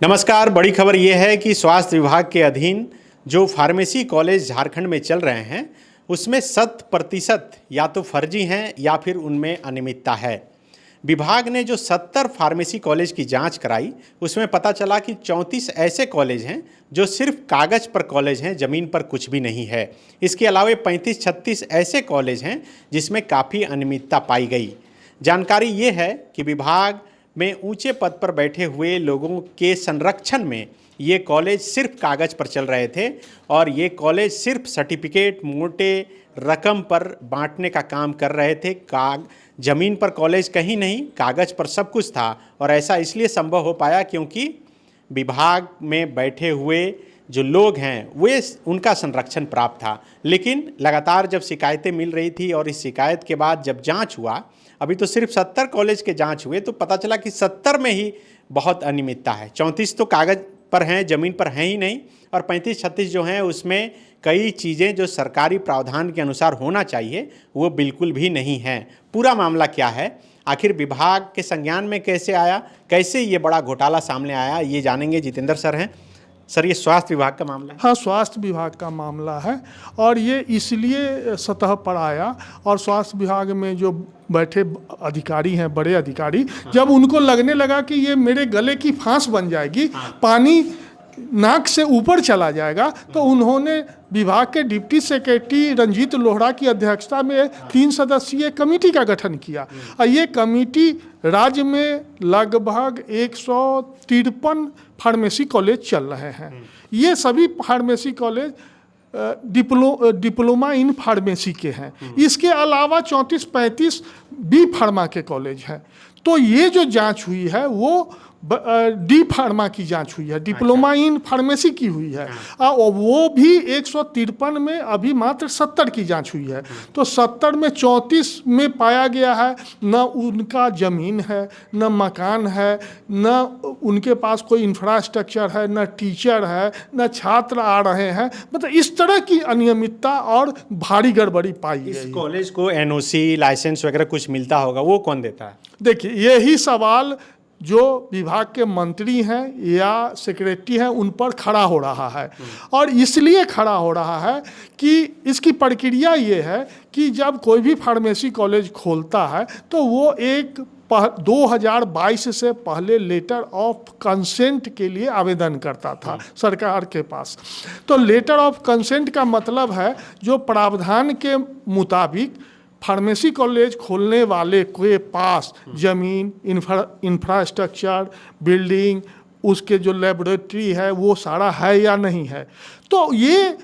नमस्कार। बड़ी खबर यह है कि स्वास्थ्य विभाग के अधीन जो फार्मेसी कॉलेज झारखंड में चल रहे हैं उसमें 100% या तो फर्जी हैं या फिर उनमें अनियमितता है। विभाग ने जो 70 फार्मेसी कॉलेज की जांच कराई उसमें पता चला कि 34 ऐसे कॉलेज हैं जो सिर्फ कागज़ पर कॉलेज हैं, ज़मीन पर कुछ भी नहीं है। इसके अलावा 35-36 ऐसे कॉलेज हैं जिसमें काफ़ी अनियमितता पाई गई। जानकारी ये है कि विभाग में ऊंचे पद पर बैठे हुए लोगों के संरक्षण में ये कॉलेज सिर्फ कागज़ पर चल रहे थे और ये कॉलेज सिर्फ सर्टिफिकेट मोटे रकम पर बांटने का काम कर रहे थे। ज़मीन पर कॉलेज कहीं नहीं, कागज़ पर सब कुछ था और ऐसा इसलिए संभव हो पाया क्योंकि विभाग में बैठे हुए जो लोग हैं वे उनका संरक्षण प्राप्त था। लेकिन लगातार जब शिकायतें मिल रही थी और इस शिकायत के बाद जब जांच हुआ, अभी तो सिर्फ 70 कॉलेज के जांच हुए तो पता चला कि 70 में ही बहुत अनियमितता है। 34 तो कागज़ पर हैं, ज़मीन पर हैं ही नहीं, और 35-36 जो हैं उसमें कई चीज़ें जो सरकारी प्रावधान के अनुसार होना चाहिए वो बिल्कुल भी नहीं हैं। पूरा मामला क्या है, आखिर विभाग के संज्ञान में कैसे आया, कैसे ये बड़ा घोटाला सामने आया, ये जानेंगे। जितेंद्र सर हैं। सर, ये स्वास्थ्य विभाग का मामला है? हाँ, स्वास्थ्य विभाग का मामला है और ये इसलिए सतह पर आया और स्वास्थ्य विभाग में जो बैठे अधिकारी हैं, बड़े अधिकारी, जब उनको लगने लगा कि ये मेरे गले की फांस बन जाएगी, पानी नाक से ऊपर चला जाएगा, तो उन्होंने विभाग के डिप्टी सेक्रेटरी रंजीत लोहड़ा की अध्यक्षता में 3 सदस्यीय कमेटी का गठन किया और ये कमेटी राज्य में लगभग 153 फार्मेसी कॉलेज चल रहे हैं। ये सभी pharmacy college diploma in pharmacy के हैं। इसके अलावा 34-35 बी फार्मा के कॉलेज हैं। तो ये जो जांच हुई है वो डी फार्मा की जांच हुई है, डिप्लोमा इन फार्मेसी की हुई है और वो भी 153 में अभी मात्र 70 की जांच हुई है। तो 70 में 34 में पाया गया है न उनका ज़मीन है, न मकान है, न उनके पास कोई इंफ्रास्ट्रक्चर है, न टीचर है, न छात्र आ रहे हैं। मतलब इस तरह की अनियमितता और भारी गड़बड़ी पाई गई। इस कॉलेज को एनओसी, लाइसेंस वगैरह कुछ मिलता होगा, वो कौन देता है? देखिए, यही सवाल जो विभाग के मंत्री हैं या सेक्रेटरी हैं उन पर खड़ा हो रहा है और इसलिए खड़ा हो रहा है कि इसकी प्रक्रिया ये है कि जब कोई भी फार्मेसी कॉलेज खोलता है तो वो एक 2022 से पहले लेटर ऑफ कंसेंट के लिए आवेदन करता था सरकार के पास। तो लेटर ऑफ कंसेंट का मतलब है जो प्रावधान के मुताबिक फार्मेसी कॉलेज खोलने वाले के पास ज़मीन, इंफ्रास्ट्रक्चर, बिल्डिंग, उसके जो लेबोरेटरी है वो सारा है या नहीं है। तो ये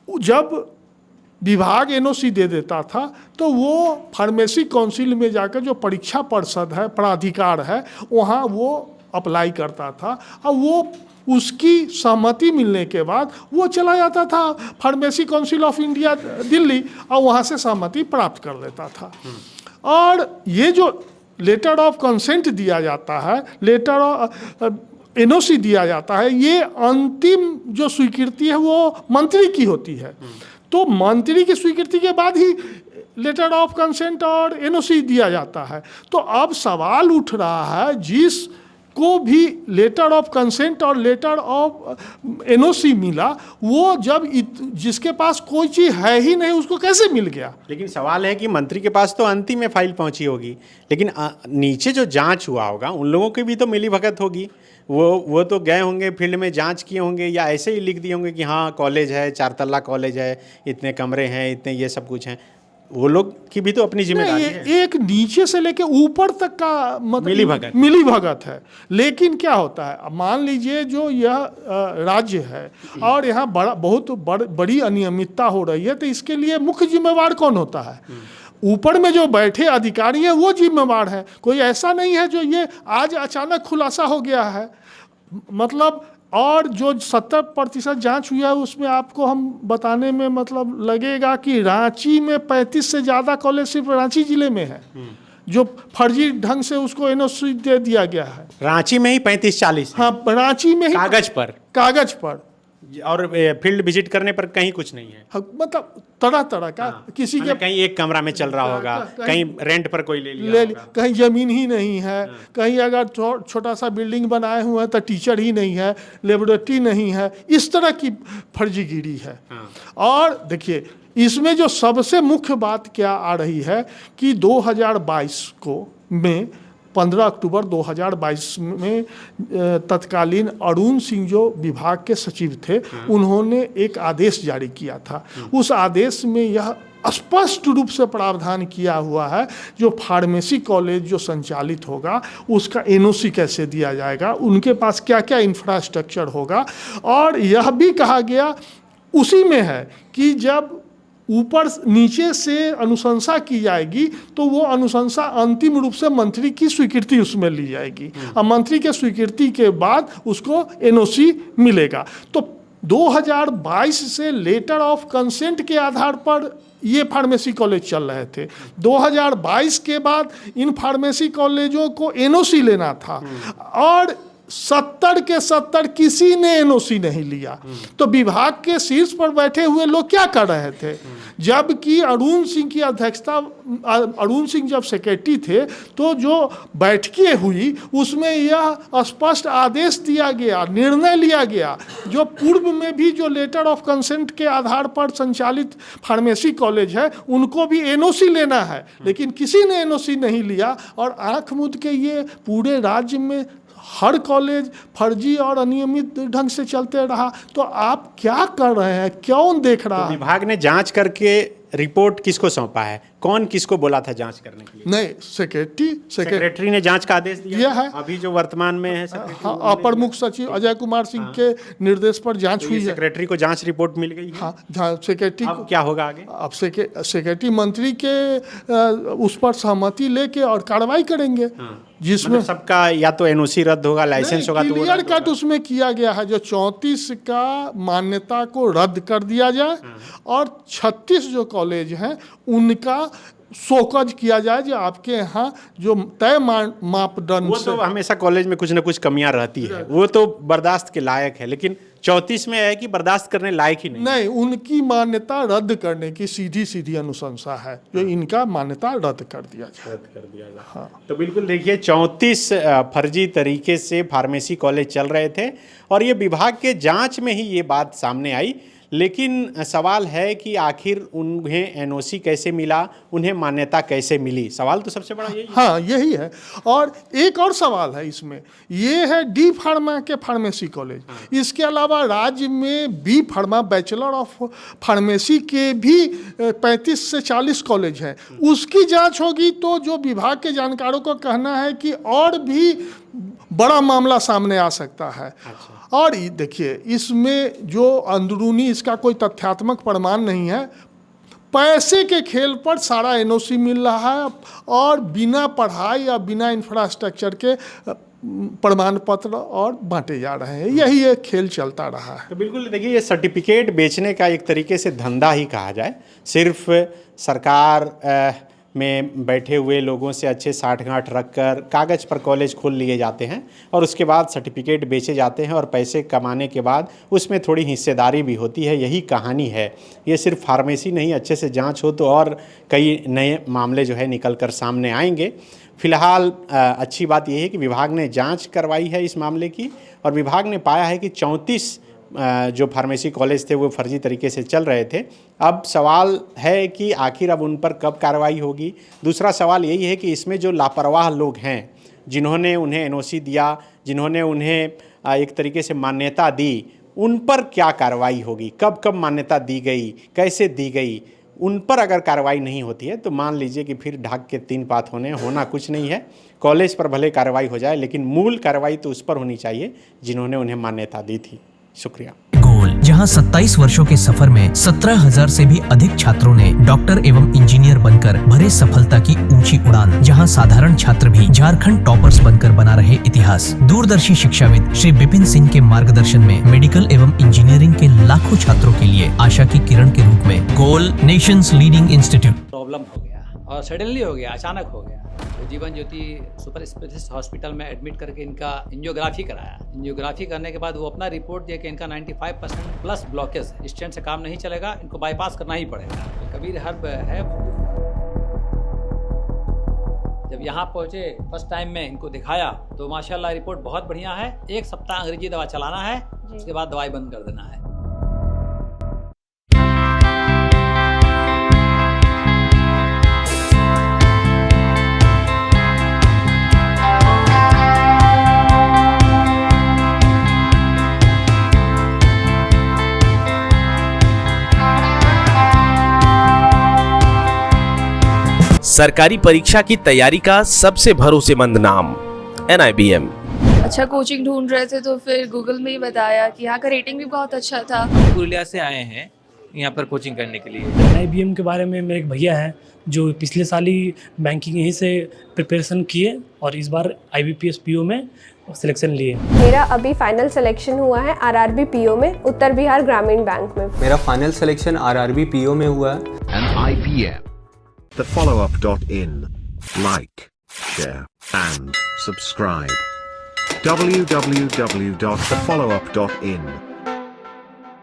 जब विभाग एनओसी दे देता था तो वो फार्मेसी काउंसिल में जाकर जो परीक्षा परिषद है, प्राधिकार है, वहाँ वो अप्लाई करता था और वो उसकी सहमति मिलने के बाद वो चला जाता था pharmacy council of India Delhi और वहाँ से सहमति प्राप्त कर लेता था। और ये जो लेटर ऑफ कंसेंट दिया जाता है, लेटर ऑफ एनओसी दिया जाता है, ये अंतिम जो स्वीकृति है वो मंत्री की होती है। तो मंत्री की स्वीकृति के बाद ही लेटर ऑफ कंसेंट और एनओसी दिया जाता है। तो अब सवाल उठ रहा है जिस को भी लेटर ऑफ कंसेंट और लेटर ऑफ एनओसी मिला, वो जब जिसके पास कोई चीज़ है ही नहीं उसको कैसे मिल गया? लेकिन सवाल है कि मंत्री के पास तो अंतिम में फाइल पहुंची होगी, लेकिन नीचे जो जांच हुआ होगा उन लोगों की भी तो मिलीभगत होगी। वो तो गए होंगे, फील्ड में जांच किए होंगे या ऐसे ही लिख दिए होंगे कि हाँ कॉलेज है, 4 तल्ला कॉलेज है, इतने कमरे हैं, इतने ये सब कुछ हैं। वो लोग की भी तो अपनी जिम्मेदारी है। एक नीचे से लेके ऊपर तक का मतलब मिलीभगत है। लेकिन क्या होता है, मान लीजिए जो यह राज्य है और यहाँ बहुत बड़ी अनियमितता हो रही है, तो इसके लिए मुख्य जिम्मेवार कौन होता है? ऊपर में जो बैठे अधिकारी हैं वो जिम्मेवार हैं। कोई ऐसा नहीं है जो ये आज अचानक खुलासा हो गया है। मतलब और जो 70% जांच हुई है उसमें आपको हम बताने में मतलब लगेगा कि रांची में 35 से ज़्यादा कॉलेज सिर्फ रांची जिले में है जो फर्जी ढंग से उसको एनओसी दे दिया गया है। रांची में ही 35-40? हाँ, रांची में ही कागज पर। और फील्ड विजिट करने पर कहीं कुछ नहीं है। मतलब तरह तरह का किसी के कहीं एक कमरा में चल रहा होगा, कहीं रेंट पर कोई ले लिया होगा। कहीं जमीन ही नहीं है, कहीं अगर छोटा सा बिल्डिंग बनाए हुए हैं तो टीचर ही नहीं है, लेबोरेटरी नहीं है, इस तरह की फर्जीगिरी है। और देखिए इसमें जो सबसे मुख्य बात क्या आ रही है कि 2022 में 15 अक्टूबर 2022 में तत्कालीन अरुण सिंह जो विभाग के सचिव थे, उन्होंने एक आदेश जारी किया था। उस आदेश में यह स्पष्ट रूप से प्रावधान किया हुआ है जो फार्मेसी कॉलेज जो संचालित होगा उसका एनओसी कैसे दिया जाएगा, उनके पास क्या क्या इंफ्रास्ट्रक्चर होगा। और यह भी कहा गया उसी में है कि जब ऊपर नीचे से अनुशंसा की जाएगी तो वो अनुशंसा अंतिम रूप से मंत्री की स्वीकृति उसमें ली जाएगी और मंत्री के स्वीकृति के बाद उसको एनओसी मिलेगा। तो 2022 से लेटर ऑफ कंसेंट के आधार पर ये फार्मेसी कॉलेज चल रहे थे। 2022 के बाद इन फार्मेसी कॉलेजों को एनओसी लेना था और 70 के 70 किसी ने एनओसी नहीं लिया। तो विभाग के शीर्ष पर बैठे हुए लोग क्या कर रहे थे, जबकि अरुण सिंह की अध्यक्षता, अरुण सिंह जब सेक्रेटरी थे तो जो बैठकें हुई उसमें यह स्पष्ट आदेश दिया गया, निर्णय लिया गया जो पूर्व में भी जो लेटर ऑफ कंसेंट के आधार पर संचालित फार्मेसी कॉलेज है उनको भी एनओसी लेना है, लेकिन किसी ने एनओसी नहीं लिया। और आंख मूंद के ये पूरे राज्य में हर कॉलेज फर्जी और अनियमित ढंग से चलते रहा। तो आप क्या कर रहे हैं, कौन देख रहा है? तो विभाग ने जांच करके रिपोर्ट किसको सौंपा है, कौन किसको बोला था जांच करने के लिए? नहीं, सेक्रेटरी ने जांच का आदेश दिया है। अभी जो वर्तमान में है अपर मुख्य सचिव अजय कुमार सिंह के निर्देश पर जांच हुई है। सेक्रेटरी को जांच रिपोर्ट मिल गई है। हाँ, सेक्रेटरी अब क्या होगा आगे? अब सेक्रेटरी मंत्री के उस पर सहमति लेके और कार्रवाई करेंगे जिसमें मतलब सबका या तो एनओसी रद्द होगा, लाइसेंस होगा, तो क्लियर कट उसमें किया गया है जो 34 का मान्यता को रद्द कर दिया जाए और 36 जो कॉलेज हैं उनका शोकज किया जाए जो आपके यहाँ जो तय मापदंड। वो तो हमेशा कॉलेज में कुछ ना कुछ कमियां रहती है, वो तो बर्दाश्त के लायक है, लेकिन 34 में है कि बर्दाश्त करने लायक ही नहीं। उनकी मान्यता रद्द करने की सीधी अनुशंसा है जो इनका मान्यता रद्द कर दिया जाए। हाँ। तो बिल्कुल देखिए 34 फर्जी तरीके से फार्मेसी कॉलेज चल रहे थे और ये विभाग के जांच में ही ये बात सामने आई। लेकिन सवाल है कि आखिर उन्हें एनओसी कैसे मिला, उन्हें मान्यता कैसे मिली? सवाल तो सबसे बड़ा यही है। हाँ, यही है। और एक और सवाल है इसमें, ये है डी फार्मा के फार्मेसी कॉलेज। इसके अलावा राज्य में B pharma bachelor of pharmacy के भी 35 से 40 कॉलेज हैं। उसकी जांच होगी तो जो विभाग के जानकारों को कहना है कि और भी बड़ा मामला सामने आ सकता है। अच्छा। और देखिए इसमें जो अंदरूनी इसका कोई तथ्यात्मक प्रमाण नहीं है, पैसे के खेल पर सारा एनओसी मिल रहा है और बिना पढ़ाई या बिना इंफ्रास्ट्रक्चर के प्रमाण पत्र और बांटे जा रहे हैं। यही एक खेल चलता रहा है। तो बिल्कुल देखिए ये सर्टिफिकेट बेचने का एक तरीके से धंधा ही कहा जाए। सिर्फ सरकार में बैठे हुए लोगों से अच्छे साठगांठ रखकर कागज़ पर कॉलेज खोल लिए जाते हैं और उसके बाद सर्टिफिकेट बेचे जाते हैं और पैसे कमाने के बाद उसमें थोड़ी हिस्सेदारी भी होती है। यही कहानी है। ये सिर्फ फार्मेसी नहीं, अच्छे से जांच हो तो और कई नए मामले जो है निकल कर सामने आएंगे। फिलहाल अच्छी बात यह है कि विभाग ने जांच करवाई है इस मामले की और विभाग ने पाया है कि 34 जो फार्मेसी कॉलेज थे वो फर्जी तरीके से चल रहे थे। अब सवाल है कि आखिर अब उन पर कब कार्रवाई होगी। दूसरा सवाल यही है कि इसमें जो लापरवाह लोग हैं, जिन्होंने उन्हें एनओसी दिया, जिन्होंने उन्हें एक तरीके से मान्यता दी, उन पर क्या कार्रवाई होगी, कब कब मान्यता दी गई, कैसे दी गई, उन पर अगर कार्रवाई नहीं होती है तो मान लीजिए कि फिर ढाक के 3 पात होना कुछ नहीं है। कॉलेज पर भले कार्रवाई हो जाए लेकिन मूल कार्रवाई तो उस पर होनी चाहिए जिन्होंने उन्हें मान्यता दी थी। शुक्रिया। गोल, जहां 27 वर्षों के सफर में 17,000 से भी अधिक छात्रों ने डॉक्टर एवं इंजीनियर बनकर भरे सफलता की ऊंची उड़ान, जहां साधारण छात्र भी झारखंड टॉपर्स बनकर बना रहे इतिहास। दूरदर्शी शिक्षाविद श्री विपिन सिंह के मार्गदर्शन में मेडिकल एवं इंजीनियरिंग के लाखों छात्रों के लिए आशा की किरण के रूप में गोल नेशंस लीडिंग इंस्टीट्यूट। प्रॉब्लम हो गया और सडनली हो गया, अचानक हो गया। तो Jeevan Jyoti super specialist hospital में एडमिट करके इनका एंजियोग्राफी कराया। एंजियोग्राफी करने के बाद वो अपना रिपोर्ट दिया कि इनका 95% प्लस ब्लॉकेज, स्टेंट से काम नहीं चलेगा, इनको बाईपास करना ही पड़ेगा। तो कबीर हर्ब है। जब यहाँ पहुँचे फर्स्ट टाइम में इनको दिखाया तो माशाल्लाह रिपोर्ट बहुत बढ़िया है। 1 सप्ताह अंग्रेजी दवा चलाना है, उसके बाद दवाई बंद कर देना है। सरकारी परीक्षा की तैयारी का सबसे भरोसेमंद नाम NIBM। अच्छा कोचिंग ढूंढ रहे थे तो फिर गूगल में ही बताया कि यहाँ का रेटिंग भी बहुत अच्छा था। पुरुलिया से आए हैं यहाँ पर कोचिंग करने के लिए। NIBM के बारे में मेरे एक भैया हैं जो पिछले साल ही बैंकिंग यहीं से प्रिपरेशन किए और इस बार IBPS PO में सिलेक्शन लिए। मेरा अभी फाइनल सिलेक्शन हुआ है RRB PO में, उत्तर बिहार ग्रामीण बैंक में। मेरा फाइनल सिलेक्शन RRB PO में हुआ है। NIBM, thefollowup.in. Like, share and subscribe. www.thefollowup.in